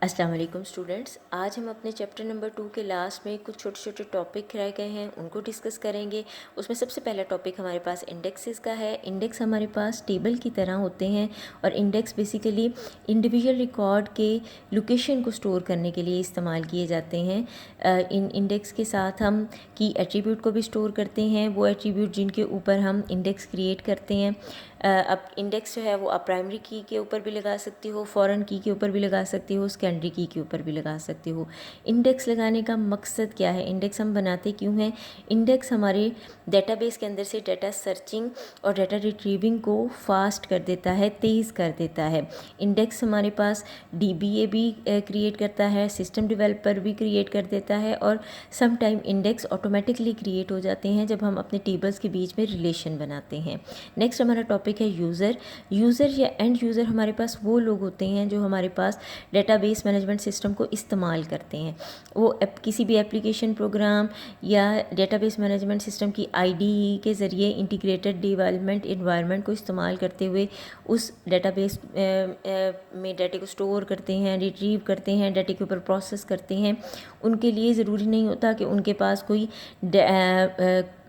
अस्सलाम वालेकुम स्टूडेंट्स, आज हम अपने चैप्टर नंबर 2 के लास्ट में कुछ छोटे छोटे टॉपिक रह गए हैं, उनको डिस्कस करेंगे। उसमें सबसे पहला टॉपिक हमारे पास इंडेक्सेस का है। इंडेक्स हमारे पास टेबल की तरह होते हैं और इंडेक्स बेसिकली इंडिविजुअल रिकॉर्ड के लोकेशन को स्टोर करने के लिए इस्तेमाल किए जाते हैं। इन इंडेक्स के साथ हम की एट्रीब्यूट को भी स्टोर करते हैं, वो एट्रीब्यूट जिनके ऊपर हम इंडेक्स क्रिएट करते हैं। अब इंडेक्स जो है वो आप प्राइमरी की के ऊपर भी लगा सकती हो, फॉरेन की के ऊपर भी लगा सकती हो, सेकेंडरी की के ऊपर भी लगा सकती हो। इंडेक्स लगाने का मकसद क्या है, इंडेक्स हम बनाते क्यों हैं? इंडेक्स हमारे डेटाबेस के अंदर से डाटा सर्चिंग और डाटा रिट्रीविंग को फास्ट कर देता है, तेज़ कर देता है। इंडेक्स हमारे पास DBA भी क्रिएट करता है, सिस्टम डेवलपर भी क्रिएट कर देता है और some time index automatically create हो जाते हैं जब हम अपने टेबल्स के बीच में रिलेशन बनाते हैं। नेक्स्ट हमारा टॉपिक है यूज़र या एंड यूज़र हमारे पास वो लोग होते हैं जो हमारे पास डेटाबेस मैनेजमेंट सिस्टम को इस्तेमाल करते हैं। वो किसी भी एप्लीकेशन प्रोग्राम या डेटाबेस मैनेजमेंट सिस्टम की IDE के ज़रिए इंटीग्रेटेड डेवलपमेंट एनवायरनमेंट को इस्तेमाल करते हुए उस डेटाबेस में डाटे को स्टोर करते हैं, रिट्रीव करते हैं, डाटे के ऊपर प्रोसेस करते हैं। उनके लिए ज़रूरी नहीं होता कि उनके पास कोई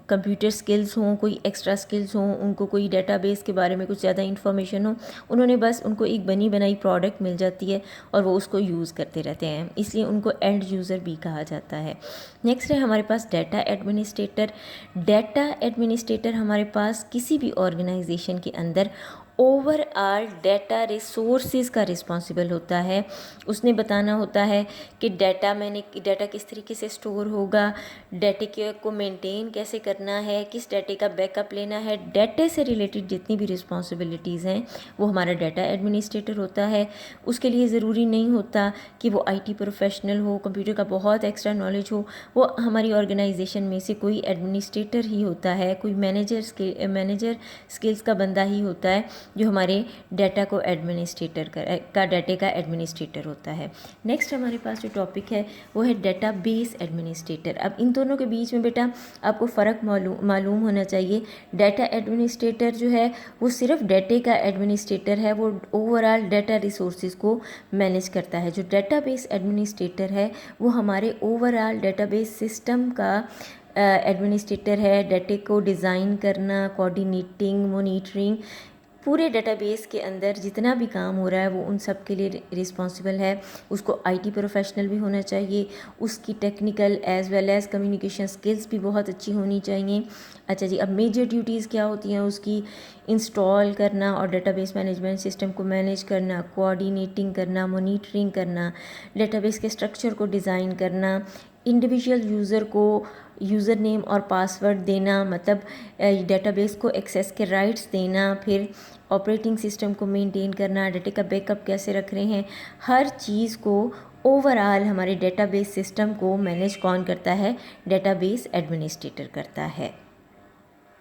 कंप्यूटर स्किल्स हों, कोई एक्स्ट्रा स्किल्स हों, उनको कोई डेटाबेस के बारे में कुछ ज़्यादा इन्फॉर्मेशन हो। उन्होंने बस उनको एक बनी बनाई प्रोडक्ट मिल जाती है और वो उसको यूज़ करते रहते हैं, इसलिए उनको एंड यूज़र भी कहा जाता है। नेक्स्ट है हमारे पास डाटा एडमिनिस्ट्रेटर। डाटा एडमिनिस्ट्रेटर हमारे पास किसी भी ऑर्गेनाइजेशन के अंदर ओवरऑल डाटा रिसोर्सेज का रिस्पॉन्सिबल होता है। उसने बताना होता है कि डाटा किस तरीके से स्टोर होगा, डाटे को मेंटेन कैसे करना है, किस डाटे का बैकअप लेना है। डाटे से रिलेटेड जितनी भी रिस्पॉन्सिबिलिटीज़ हैं वो हमारा डाटा एडमिनिस्ट्रेटर होता है। उसके लिए ज़रूरी नहीं होता कि वो IT प्रोफेशनल हो, कंप्यूटर का बहुत एक्स्ट्रा नॉलेज हो। वो हमारी ऑर्गेनाइजेशन में से कोई एडमिनिस्ट्रेटर ही होता है, कोई मैनेजर स्किल्स का बंदा ही होता है जो हमारे डाटा को डाटे का एडमिनिस्ट्रेटर होता है। नेक्स्ट हमारे पास जो टॉपिक है वो है डेटाबेस एडमिनिस्ट्रेटर। अब इन दोनों के बीच में बेटा आपको फ़र्क मालूम होना चाहिए। डाटा एडमिनिस्ट्रेटर जो है वो सिर्फ डाटे का एडमिनिस्ट्रेटर है, वो ओवरऑल डाटा रिसोर्सेज को मैनेज करता है। जो डेटाबेस एडमिनिस्ट्रेटर है वो हमारे ओवरऑल डेटाबेस सिस्टम का एडमिनिस्ट्रेटर है। डाटे को डिज़ाइन करना, कोऑर्डिनेटिंग, मॉनिटरिंग, पूरे डेटाबेस के अंदर जितना भी काम हो रहा है वो उन सब के लिए रिस्पॉन्सिबल है। उसको IT प्रोफेशनल भी होना चाहिए, उसकी technical as well as communication skills भी बहुत अच्छी होनी चाहिए। अच्छा जी, अब मेजर ड्यूटीज़ क्या होती हैं उसकी? इंस्टॉल करना और डेटाबेस मैनेजमेंट सिस्टम को मैनेज करना, कोऑर्डिनेटिंग करना, मॉनिटरिंग करना, डेटाबेस के स्ट्रक्चर को डिज़ाइन करना, इंडिविजुअल यूज़र को यूज़र नेम और पासवर्ड देना, मतलब डेटाबेस को एक्सेस के राइट्स देना, फिर ऑपरेटिंग सिस्टम को मेंटेन करना, डाटा का बैकअप कैसे रख रहे हैं, हर चीज़ को ओवरऑल हमारे डेटाबेस सिस्टम को मैनेज कौन करता है? डेटाबेस एडमिनिस्ट्रेटर करता है।